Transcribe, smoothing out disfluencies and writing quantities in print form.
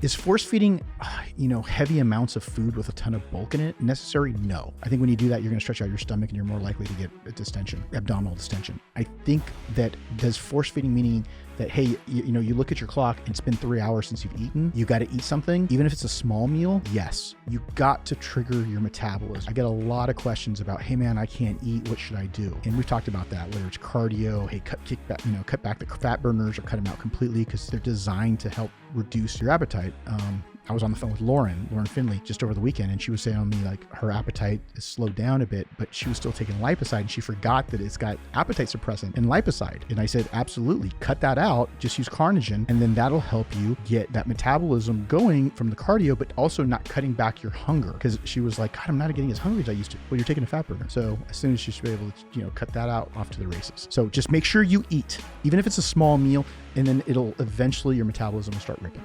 Is force feeding, heavy amounts of food with a ton of bulk in it necessary? No. I think when you do that, you're going to stretch out your stomach and you're more likely to get a distension, abdominal distension. I think that does force feeding meaning that, hey, you look at your clock and it's been 3 hours since you've eaten. You got to eat something, even if it's a small meal. Yes, you got to trigger your metabolism. I get a lot of questions about, hey man, I can't eat. What should I do? And we've talked about that, whether it's cardio, hey, cut back the fat burners or cut them out completely because they're designed to help reduce your appetite. I was on the phone with Lauren Finley just over the weekend, and she was saying to me like her appetite is slowed down a bit, but she was still taking Liposide and she forgot that it's got appetite suppressant and Liposide. And I said, absolutely, cut that out, just use Carnitine, and then that'll help you get that metabolism going from the cardio, but also not cutting back your hunger. Because she was like, God, I'm not getting as hungry as I used to. Well, you're taking a fat burner. So as soon as she should be able to, cut that out, off to the races. So just make sure you eat, even if it's a small meal, and then it'll eventually, your metabolism will start ripping.